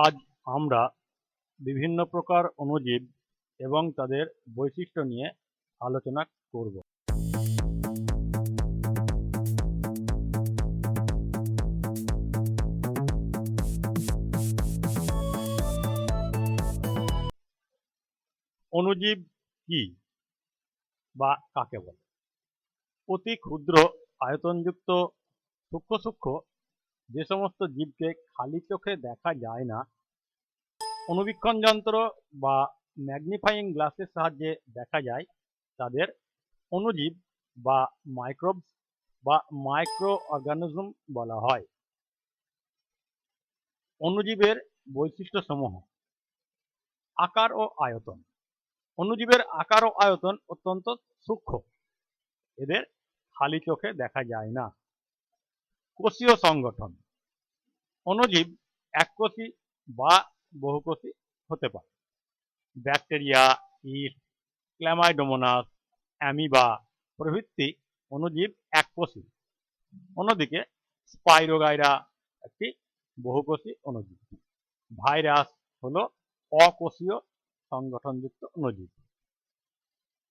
আজ আমরা বিভিন্ন প্রকার অণুজীব এবং তাদের বৈশিষ্ট্য নিয়ে আলোচনা করব। অণুজীব কি বা কাকে বলে? অতি ক্ষুদ্র আয়তনযুক্ত সূক্ষ্ম সূক্ষ্ম যে সমস্ত জীবকে খালি চোখে দেখা যায় না, অণুবীক্ষণ যন্ত্র বা ম্যাগনিফাইং গ্লাসের সাহায্যে দেখা যায়, তাদের অণুজীব বা মাইক্রোবস বা মাইক্রো অর্গানিজম বলা হয়। অণুজীবের বৈশিষ্ট্যসমূহ। আকার ও আয়তন। অণুজীবের আকার ও আয়তন অত্যন্ত সূক্ষ্ম, এদের খালি চোখে দেখা যায় না। কোষীয় সংগঠন। অণুজীব এককোষী বা বহুকোষী হতে পারে। ব্যাকটেরিয়া, ইস্ট, ক্ল্যামাইডোমোনাস, অ্যামিবা প্রভৃতি অণুজীব এককোষী। অন্যদিকে স্পাইরোগাইরা একটি বহুকোষী অণুজীব। ভাইরাস হলো অকোষীয় সংগঠনযুক্ত অণুজীব,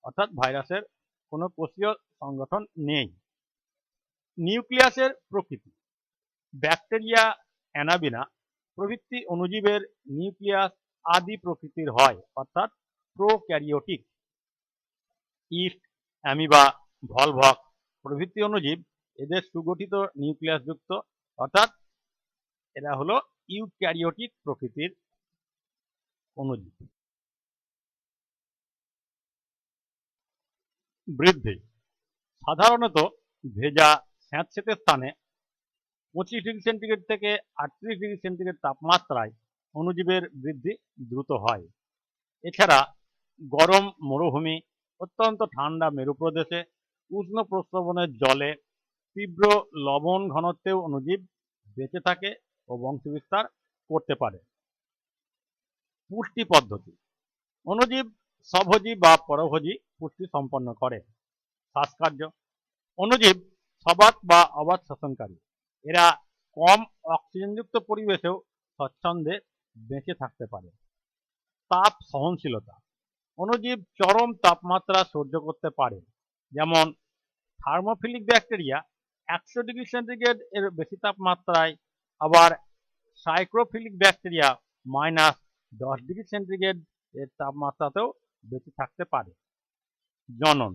অর্থাৎ ভাইরাসের কোনো কোষীয় সংগঠন নেই। নিউক্লিয়াসের প্রকৃতি। ব্যাকটেরিয়া, অ্যানাবিনা প্রভৃতি অণুজীবের নিউক্লিয়াস আদি প্রকৃতির হয়, অর্থাৎ প্রোক্যারিওটিক। ইস্ট, অ্যামিবা, ভলভক প্রভৃতি অণুজীব এদের সুগঠিত নিউক্লিয়াস যুক্ত, অর্থাৎ এরা হলো ইউক্যারিওটিক প্রকৃতির অণুজীব। বৃদ্ধি। সাধারণত ভেজা স্যাঁতসেঁতে স্থানে 25 ডিগ্রি সেন্টিগ্রেড থেকে 38 ডিগ্রি সেন্টিগ্রেড তাপমাত্রায় অণুজীবের বৃদ্ধি দ্রুত হয়। এছাড়া গরম মরুভূমি, অত্যন্ত ঠান্ডা মেরু প্রদেশে, উষ্ণ প্রস্রবণের জলে, তীব্র লবণ ঘনত্বেও অণুজীব বেঁচে থাকে ও বংশবিস্তার করতে পারে। পুষ্টি পদ্ধতি। অণুজীব স্বভোজী বা পরভোজী পুষ্টি সম্পন্ন করে। শ্বাসকার্য। অণুজীব সবাত বা অবাত শ্বসনকারী। এরা কম অক্সিজেনযুক্ত পরিবেশেও স্বচ্ছন্দে বেঁচে থাকতে পারে। তাপ সহনশীলতা। অণুজীব চরম তাপমাত্রা সহ্য করতে পারে, যেমন থার্মোফিলিক ব্যাকটেরিয়া 100 ডিগ্রি সেন্টিগ্রেড এর বেশি তাপমাত্রায়, আবার সাইক্রোফিলিক ব্যাকটেরিয়া -10 ডিগ্রি সেন্টিগ্রেড এর তাপমাত্রাতেও বেঁচে থাকতে পারে। জনন।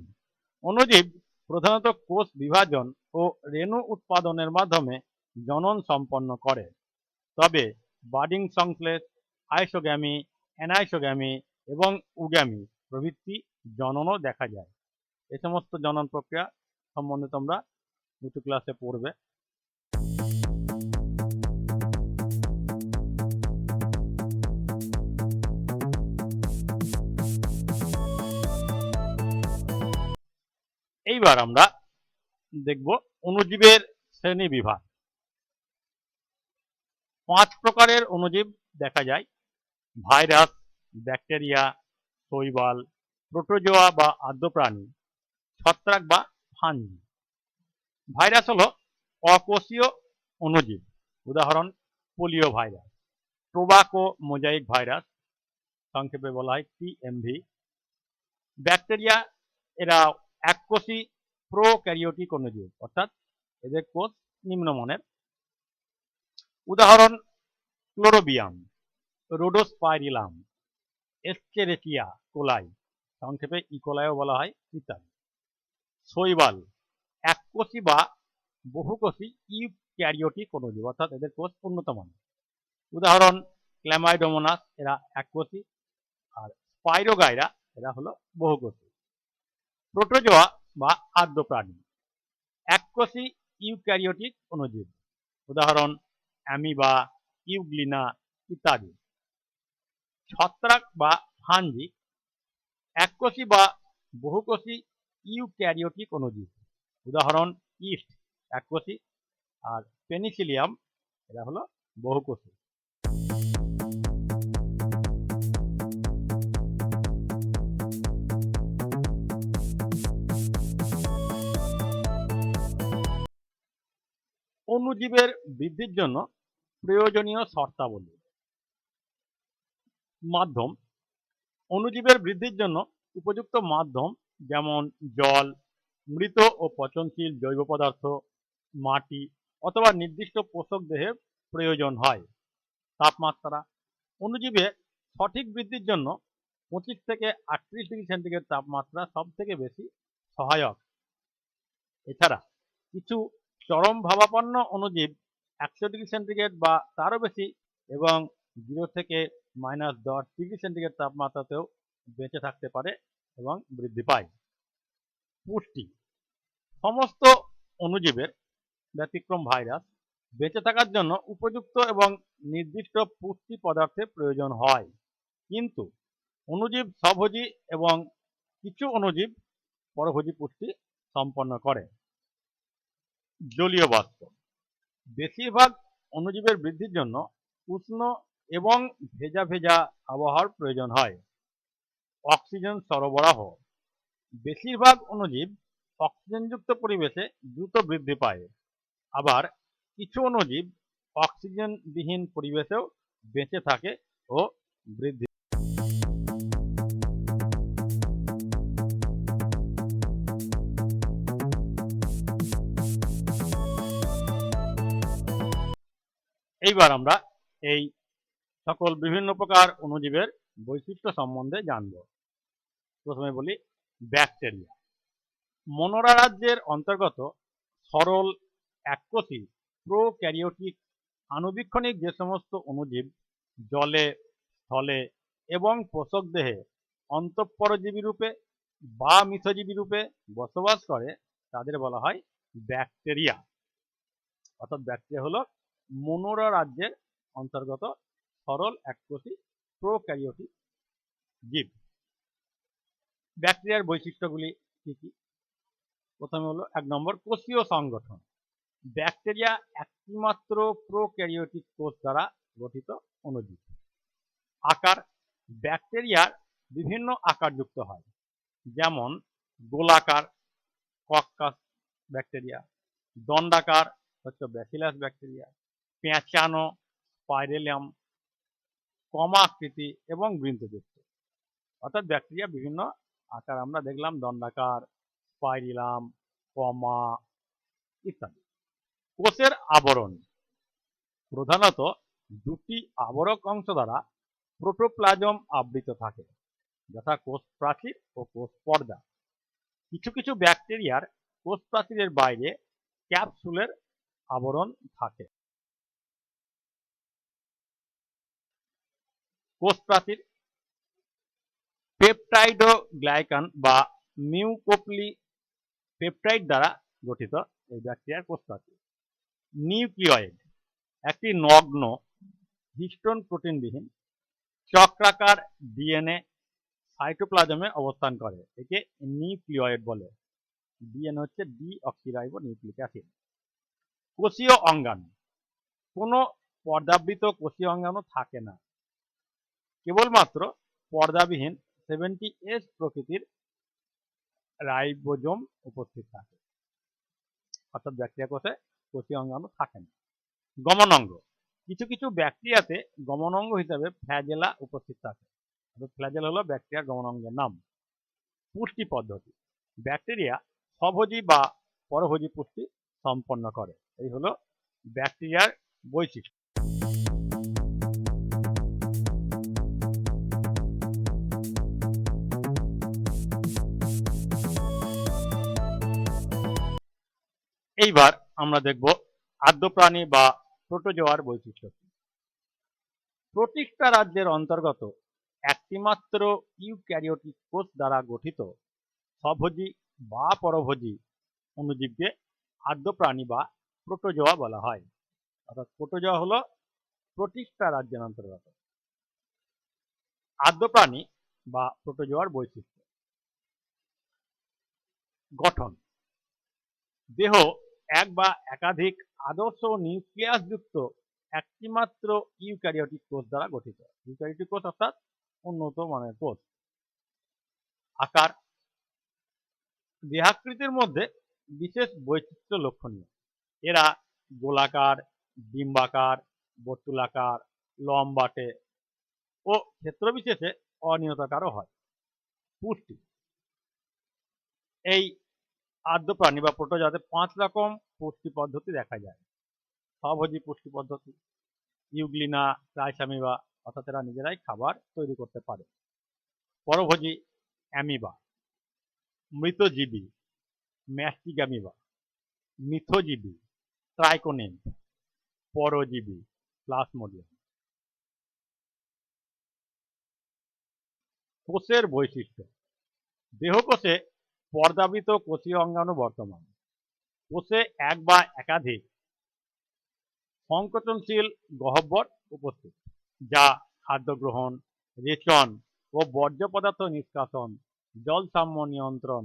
অণুজীব প্রধানত কোষ বিভাজন ও রেণু উৎপাদনের মাধ্যমে জনন সম্পন্ন করে, তবে বাডিং সংশ্লেষ, আইসোগ্যামি, অ্যানাইসোগ্যামি এবং উগ্যামি প্রভৃতি জননও দেখা যায়। এই সমস্ত জনন প্রক্রিয়া সম্বন্ধে তোমরা উঁচু ক্লাসে পড়বে। এইবার আমরা দেখব অণুজীবের শ্রেণী বিভাগ। 5 প্রকারের অণুজীব দেখা যায়: ভাইরাস, ব্যাকটেরিয়া, শৈবাল, প্রোটোজোয়া বা আর্দ্রপ্রাণী, ছত্রাক বা ফাঞ্জি। ভাইরাস হলো অকোষীয় অণুজীব, উদাহরণ polio virus, tobacco mosaic virus, সংক্ষেপে বলা হয় টিএমভি। ব্যাকটেরিয়া, এরা এককোষী প্রোক্যারিওটিক অণুজীব, অর্থাৎ এদের কোষ নিম্নমানের, উদাহরণ ক্লোরোবিয়াম, রোডোস্পাইরিলাম, এস্চেরেচিয়া কোলাই, সংক্ষেপে ইকোলাইও বলা হয়, ইত্যাদি। শৈবাল, এককোষী বা বহুকোষী ইউক্যারিওটিক অণুজীব, অর্থাৎ এদের কোষ উন্নত মানের, উদাহরণ ক্ল্যামাইডোমোনাস, এরা এককোষী, আর স্পাইরোগাইরা এরা হলো বহুকোষী। প্রোটোজোয়া বা আর্দ্রপ্রাণী, এককোষী ইউক্যারিওটিক অণুজীব, উদাহরণ অ্যামিবা, ইউগ্লিনা ইত্যাদি। ছত্রাক বা ফাঞ্জি, এককোষী বা বহুকোষী ইউক্যারিওটিক অণুজীব, উদাহরণ ইস্ট এককোষী, আর পেনিসিলিয়াম এরা হলো বহুকোষী। অণুজীবের বৃদ্ধির জন্য প্রয়োজনীয় শর্তাবলী। মাধ্যম অণুজীবের বৃদ্ধির জন্য উপযুক্ত মাধ্যম যেমন জল, মৃত ও পচনশীল জৈব পদার্থ, মাটি অথবা নির্দিষ্ট পোষক দেহের প্রয়োজন হয়। তাপমাত্রা অণুজীবের সঠিক বৃদ্ধির জন্য 25 থেকে 38 ডিগ্রি সেন্টিগ্রেড তাপমাত্রা সব থেকে বেশি সহায়ক। এছাড়া কিছু চরম ভাবাপন্ন অণুজীব 100 ডিগ্রি সেন্টিগ্রেড বা তারও বেশি এবং 0 থেকে -10 ডিগ্রি সেন্টিগ্রেড তাপমাত্রাতেও বেঁচে থাকতে পারে এবং বৃদ্ধি পায়। পুষ্টি সমস্ত অণুজীবের ব্যতিক্রম ভাইরাস বেঁচে থাকার জন্য উপযুক্ত এবং নির্দিষ্ট পুষ্টি পদার্থের প্রয়োজন হয়, কিন্তু অণুজীব স্বভোজী এবং কিছু অণুজীব পরভোজী পুষ্টি সম্পন্ন করে। জলীয় বাষ্প বেশিরভাগ অণুজীবের বৃদ্ধির জন্য উষ্ণ এবং ভেজা ভেজা আবহাওয়ার প্রয়োজন হয়। অক্সিজেন সরবরাহ বেশিরভাগ অণুজীব অক্সিজেনযুক্ত পরিবেশে দ্রুত বৃদ্ধি পায়, আবার কিছু অণুজীব অক্সিজেনবিহীন পরিবেশেও বেঁচে থাকে ও বৃদ্ধি। এইবার আমরা এই সকল বিভিন্ন প্রকার অণুজীবের বৈশিষ্ট্য সম্বন্ধে জানব। প্রথমে বলি ব্যাকটেরিয়া। মনোরা রাজ্যের অন্তর্গত সরল এককোষী প্রোক্যারিওটিক আণুবীক্ষণিক যে সমস্ত অণুজীব জলে, স্থলে এবং পোষক দেহে অন্তঃপরজীবী রূপে বা মিথজীবী রূপে বসবাস করে তাদের বলা হয় ব্যাকটেরিয়া। অর্থাৎ ব্যাকটেরিয়া হলো মনোরা রাজ্যের অন্তর্গত সরল এককোষী প্রোক্যারিওটিক জীব। ব্যাকটেরিয়ার বৈশিষ্ট্যগুলি কি কি? প্রথমে হলো 1 নম্বর কোষীয় সংগঠন। ব্যাকটেরিয়া একটিমাত্র প্রোক্যারিওটিক কোষ দ্বারা গঠিত অণুজীব। আকার ব্যাকটেরিয়ার বিভিন্ন আকার যুক্ত হয়, যেমন গোলাকার কক্কাস ব্যাকটেরিয়া, দণ্ডাকার হচ্ছে ব্যাসিলাস ব্যাকটেরিয়া, পেঁচানো স্পাইরেলিয়াম, কমা আকৃতি এবং বৃন্তযুক্ত। অর্থাৎ ব্যাকটেরিয়া বিভিন্ন আকার আমরা দেখলাম, দণ্ডাকার, স্পাইরিলাম, কমা ইত্যাদি। কোষের আবরণ প্রধানত দুটি আবরক অংশ দ্বারা প্রোটোপ্লাজম আবৃত থাকে, যথা কোষ প্রাচীর ও কোষ পর্দা। কিছু কিছু ব্যাকটেরিয়ার কোষ প্রাচীরের বাইরে ক্যাপসুলের আবরণ থাকে। কোষ প্রাচীর পেপটাইডোগ্লাইকান বা মিউকোপলিপেপটাইড দ্বারা গঠিত এই ব্যাকটেরিয়ার কোষ প্রাচীর। নিউক্লিয়েড একটি নগ্ন হিস্টোন প্রোটিনবিহীন চক্রাকার ডিএনএ সাইটোপ্লাজমে অবস্থান করে, একে নিউক্লিয়েড বলে। ডিএনএ হচ্ছে ডিঅক্সিরাইবো নিউক্লিক অ্যাসিড। কোষীয় অঙ্গাণু কোনো পর্দাবৃত কোষীয় অঙ্গাণু থাকে না, কেবলমাত্র পর্দাবিহীন 70S প্রকৃতির রাইবোজোম উপস্থিত থাকে। অর্থাৎ ব্যাকটেরিয়া কোষে কোষীয় অঙ্গাণু থাকে না। গমনাঙ্গ কিছু কিছু ব্যাকটেরিয়াতে গমনাঙ্গ হিসাবে ফ্ল্যাজেলা উপস্থিত থাকে। ফ্ল্যাজেলা হলো ব্যাকটেরিয়ার গমনাঙ্গের নাম। পুষ্টি পদ্ধতি ব্যাকটেরিয়া স্বভোজী বা পরভোজী পুষ্টি সম্পন্ন করে। এই হলো ব্যাকটেরিয়ার বৈশিষ্ট্য। এইবার আমরা দেখব আদ্য প্রাণী বা প্রোটোজোয়ার বৈশিষ্ট্য। প্রোটিস্টা রাজ্যের অন্তর্গত একটিমাত্র ইউক্যারিওটিক কোষ দ্বারা গঠিত স্বভোজী বা পরভোজী অণুজীবকে আদ্য প্রাণী বা প্রোটোজোয়া বলা হয়। অর্থাৎ প্রোটোজোয়া হলো প্রোটিস্টা রাজ্যের অন্তর্গত। আদ্য প্রাণী বা প্রোটোজোয়ার বৈশিষ্ট্য। গঠন দেহ এক বা একাধিক আদর্শ নিউক্লিয়াস যুক্ত একটিমাত্র ইউক্যারিওটিক কোষ দ্বারা গঠিত। ইউক্যারিওটিক কোষ অর্থাৎ উন্নত মানের কোষ। আকার দেহাকৃতির মধ্যে বিশেষ বৈচিত্র্য লক্ষণীয়। এরা গোলাকার, ডিম্বাকার, বর্তুলাকার, লম্বাটে ও ক্ষেত্রবিশেষে অনিয়তাকারও হয়। পুষ্টি, এই আদ্য প্রাণী বা প্রোটোজোয়াতে 5 রকম পুষ্টি পদ্ধতি দেখা যায়। স্বভোজী পুষ্টি পদ্ধতি, ইউগ্লিনা, ট্রাইসামিবা অর্থাৎ এরা নিজেরাই খাবার তৈরি করতে পারে। পরভোজী অ্যামিবা, মৃতজীবী ম্যাস্টিগ্যামিবা, মিথজীবী ট্রাইকোনিম্ফ, পরজীবী প্লাজমোডিয়াম। কোষের বৈশিষ্ট্য, দেহকোষে পর্দাবৃত কোষীয় অঙ্গাণু বর্তমান। কোষে এক বা একাধিক সংকোচনশীল গহ্বর উপস্থিত, যা খাদ্য গ্রহণ, রেচন ও বর্জ্য পদার্থ নিষ্কাশন, জলসাম্য নিয়ন্ত্রণ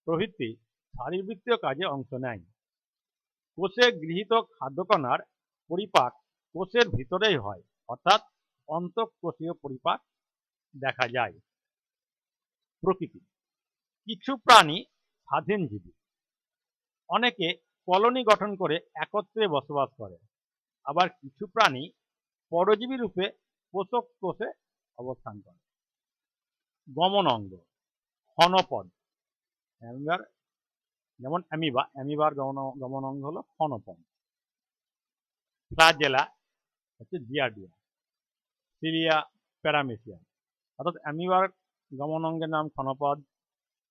প্রভৃতি শারীরবৃত্তীয় কাজে অংশ নেয়। কোষে গৃহীত খাদ্যকণার পরিপাক কোষের ভিতরেই হয়, অর্থাৎ অন্তঃকোষীয় পরিপাক দেখা যায়। প্রকৃতি, কিছু প্রাণী স্বাধীনজীবী, অনেকে কলোনি গঠন করে একত্রে বসবাস করে। আবার কিছু প্রাণী পরজীবী রূপে পোষক কোষে অবস্থান করে। গমন অঙ্গ, ক্ষণপদ, যেমন অ্যামিবার গমন অঙ্গ হলো ক্ষণপদ। ফ্লাজেলা হচ্ছে জিয়ারডিয়া, সিলিয়া প্যারামেসিয়া, অর্থাৎ অ্যামিবার গমন অঙ্গের নাম ক্ষণপদ,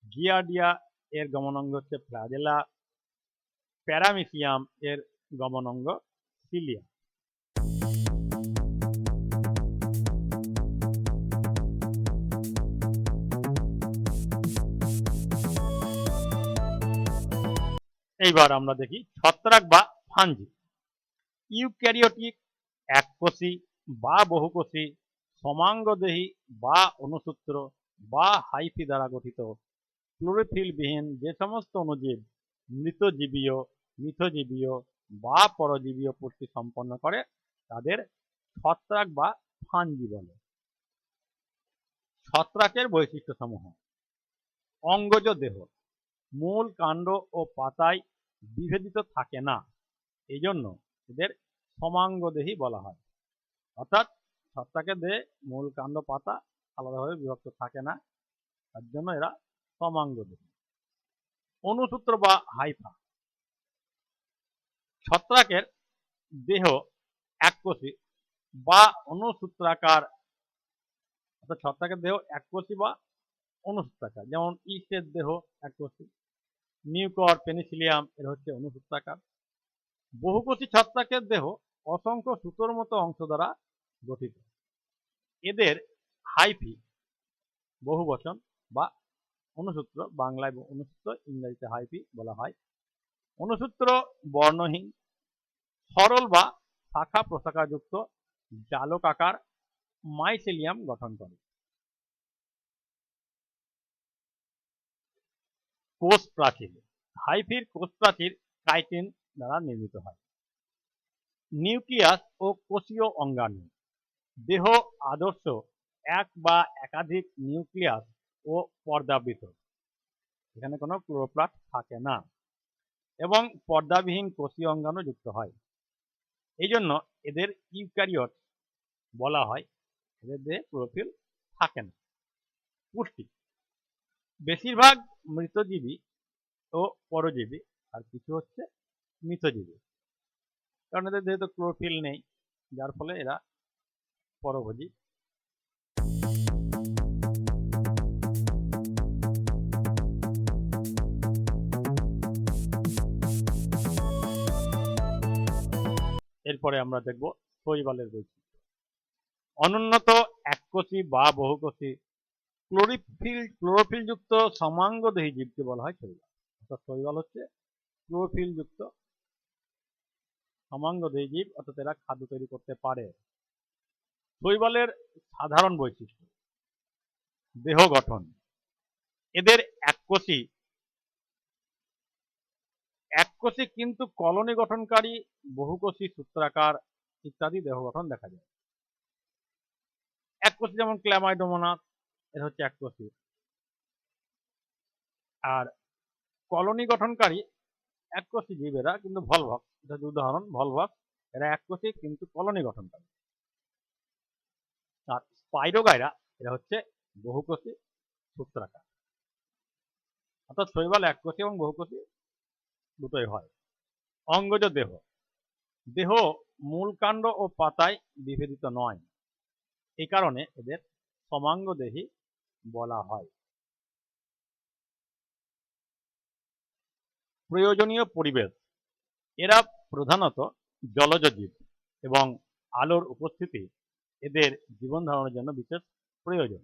জিয়ারডিয়া এর গমন অঙ্গ হচ্ছে ফ্লাজেলা, প্যারামিসিয়াম এর গমন অঙ্গ সিলিয়া। এইবার আমরা দেখি ছত্রাক বা ফাঞ্জি। ইউক্যারিওটিক এককোষী বা বহুকোষী, সমাঙ্গদেহী বা অনুসূত্র বা হাইফি দ্বারা গঠিত ক্লোরোফিলবিহীন যে সমস্ত অণুজীব মৃতজীবীয়, মিথজীবীয় বা পরজীবীয় পুষ্টি সম্পন্ন করে তাদের ছত্রাক বা ফাঞ্জি বলে। ছত্রাকের বৈশিষ্ট্যসমূহ, অঙ্গজ দেহ, মূল, কাণ্ড ও পাতায় বিভেদিত থাকে না, এই জন্য এদের সমাঙ্গদেহী বলা হয়। অর্থাৎ ছত্রাকের দেহে মূল, কাণ্ড, পাতা আলাদাভাবে বিভক্ত থাকে না, তার জন্য এরা সমাঙ্গদেহী। অনুসূত্র বা হাইফা, ছত্রাকের দেহ এককোষী বা অনুসূত্রাকার, অর্থাৎ ছত্রাকের দেহ এককোষী বা অনুসূত্রাকার, যেমন ইস্টের দেহ এককোষী, নিউকর, পেনিসিলিয়াম এর হচ্ছে অনুসূত্রাকার। বহুকোষী ছত্রাকের দেহ অসংখ্য সুতোর মতো অংশ দ্বারা গঠিত। এদের হাইফি, বহুবচন বা অনুসূত্র, বাংলায় অনুসূত্র, ইংরেজিতে হাইফি বলা হয়। অনুসূত্র বর্ণহীন, সরল বা শাখা প্রশাখাযুক্ত জালকাকার মাইসেলিয়াম গঠন করে। কোষ প্রাচীর, হাইফির কোষ প্রাচীর কাইটিন দ্বারা নির্মিত হয়। নিউক্লিয়াস ও কোষীয় অঙ্গাণু, দেহ আদর্শ এক বা একাধিক নিউক্লিয়াস ও পর্দাবৃত, এখানে কোনো ক্লোরোপ্লাস্ট থাকে না, এবং পর্দাবিহীন কোষীয় অঙ্গাণু যুক্ত হয়। এই জন্য এদের ইউক্যারিওট বলা হয়, এদের দেহে ক্লোরোফিল থাকে না। পুষ্টি, বেশিরভাগ মৃতজীবী ও পরজীবী, আর কিছু হচ্ছে মিথজীবী, কারণ এদের দেহে তো ক্লোরোফিল নেই, যার ফলে এরা পরভোজী। এরপরে আমরা দেখব শৈবালের বৈশিষ্ট্য। অনুন্নত এককোষী বা বহুকোষী ক্লোরোফিল যুক্ত সমাঙ্গদেহী জীবকে বলা হয় শৈবাল। অর্থাৎ শৈবাল হচ্ছে ক্লোরোফিল যুক্ত সমাঙ্গদেহী জীব, অর্থাৎ এরা খাদ্য তৈরি করতে পারে। শৈবালের সাধারণ বৈশিষ্ট্য, দেহ গঠন, এদের এককোষী কিন্তু কলোনি গঠনকারী বহুকোষী সূত্রাকার ইত্যাদি দেহ গঠন দেখা যায়। এককোষী যেমন ক্ল্যামাইডোমোনাস, এর হচ্ছে এককোষী। আর কলোনি গঠনকারী এককোষী জীব এরা কিন্তু ভলভক্স, এটা উদাহরণ, ভলভক্স, এরা এককোষী কিন্তু কলোনি গঠনকারী। আর পাইরোগাইরা এরা হচ্ছে বহুকোষী সূত্রাকার, অর্থাৎ শৈবাল এককোষী এবং বহুকোষী দুটোই হয়। অঙ্গজ দেহ, দেহ মূল কাণ্ড ও পাতায় বিভেদিত নয়, এই কারণে এদের সমাঙ্গদেহী বলা হয়। প্রয়োজনীয় পরিবেশ, এরা প্রধানত জলজ জীব এবং আলোর উপস্থিতি এদের জীবন ধারণের জন্য বিশেষ প্রয়োজন।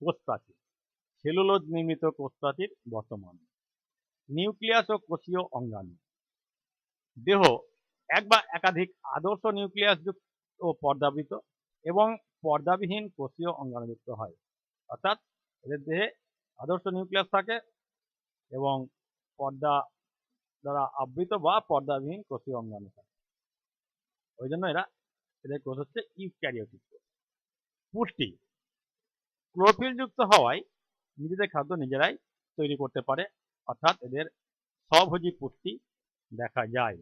কোষ প্রাচীর, সেলুলোজ নির্মিত কোষ প্রাচীর বর্তমান। নিউক্লিয়াস ও কোষীয় অঙ্গাণু, দেহ এক বা একাধিক আদর্শ নিউক্লিয়াস যুক্ত ও পর্দাবৃত এবং পর্দাবিহীন কোষীয় অঙ্গাণুযুক্ত হয়, অর্থাৎ এদের দেহে আদর্শ নিউক্লিয়াস থাকে এবং পর্দা দ্বারা আবৃত বা পর্দাবিহীন কোষীয় অঙ্গাণু থাকে, ওই জন্য এদের কোষ হচ্ছে ইউক্যারিওটিক কোষ। পুষ্টি, ক্লোরোফিল যুক্ত হওয়ায় নিজেদের খাদ্য নিজেরাই তৈরি করতে পারে, অর্থাৎ এদের স্বভোজী পুষ্টি দেখা যায়।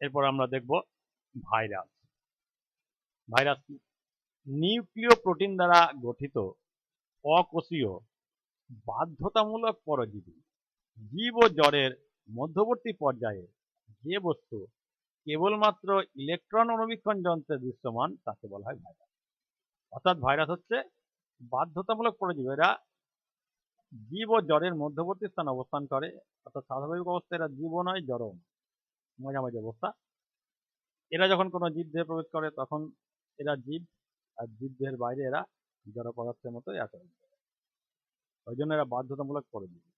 এরপর আমরা দেখব ভাইরাস। ভাইরাস নিউক্লিয় প্রোটিন দ্বারা গঠিত অকোষীয় বাধ্যতামূলক পরজীবী। জীব ও জড়ের মধ্যবর্তী পর্যায়ে যে বস্তু কেবলমাত্র ইলেকট্রন অণুবীক্ষণ যন্ত্রে দৃশ্যমান তাকে বলা হয় ভাইরাস। অর্থাৎ ভাইরাস হচ্ছে বাধ্যতামূলক পরজীবী, এরা জীব ও জড়ের মধ্যবর্তী স্থানে অবস্থান করে, অর্থাৎ স্বাভাবিক অবস্থায় এরা জীবও নয় জড়ও নয়, মাঝামাঝি অবস্থা। এরা যখন কোনো জীব দেহে প্রবেশ করে তখন এরা জীব, আর জীব দেহের বাইরে এরা জড় পদার্থের মতোই আচরণ করে, ওই জন্য এরা বাধ্যতামূলক পরজীবী।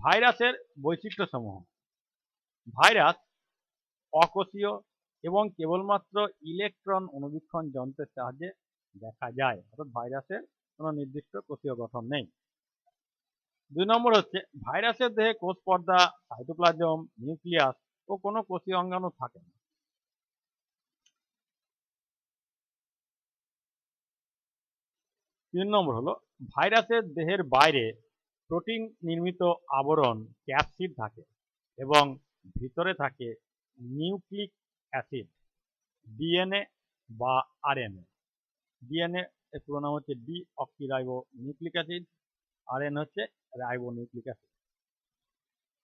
ভাইরাসের বৈশিষ্ট্য সমূহ, ভাইরাস অকোষীয় এবং কেবলমাত্র ইলেকট্রন অণুবীক্ষণ যন্ত্রের সাহায্যে দেখা যায়, অর্থাৎ ভাইরাসের কোনো নির্দিষ্ট কোষীয় গঠন নেই। 2 নম্বর হচ্ছে ভাইরাসের দেহে কোষ পর্দা, সাইটোপ্লাজম, নিউক্লিয়াস ও কোনো কোষীয় অঙ্গাণু থাকে না। 3 নম্বর হলো ভাইরাসের দেহের বাইরে প্রোটিন নির্মিত আবরণ ক্যাপসিড থাকে এবং ভিতরে থাকে নিউক্লিক অ্যাসিড, ডিএনএ বা আরএনএ। ডিএনএ এর পুরো নাম হচ্ছে ডিঅক্সিরাইবো নিউক্লিক অ্যাসিড, আরএনএ হচ্ছে রাইবো নিউক্লিক অ্যাসিড।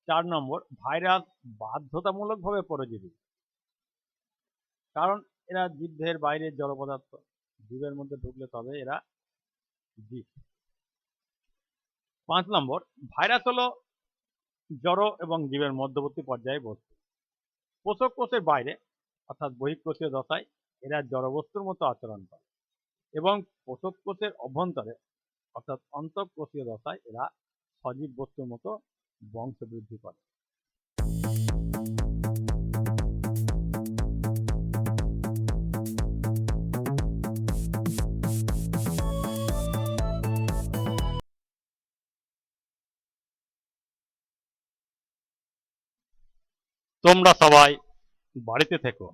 4 নম্বর ভাইরাস বাধ্যতামূলকভাবে পরজীবী, কারণ এরা জীবদেহের বাইরে জড় পদার্থ, জীবের মধ্যে ঢুকলে তবে এরা জীব। 5 নম্বর ভাইরাস হলো জড় এবং জীবের মধ্যবর্তী পর্যায়ে বস্তু। পোষক কোষের বাইরে অর্থাৎ বহিঃকোষীয় দশায় এরা জড়বস্তুর মতো আচরণ করে এবং পোষক কোষের অভ্যন্তরে অর্থাৎ অন্তঃকোষীয় দশায় এরা সজীব বস্তুর মতো বংশবৃদ্ধি করে। তোমরা সবাই বাড়িতে থেকো,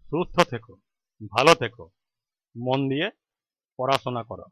সুস্থ থেকো, ভালো থেকো, মন দিয়ে পড়াশোনা করো।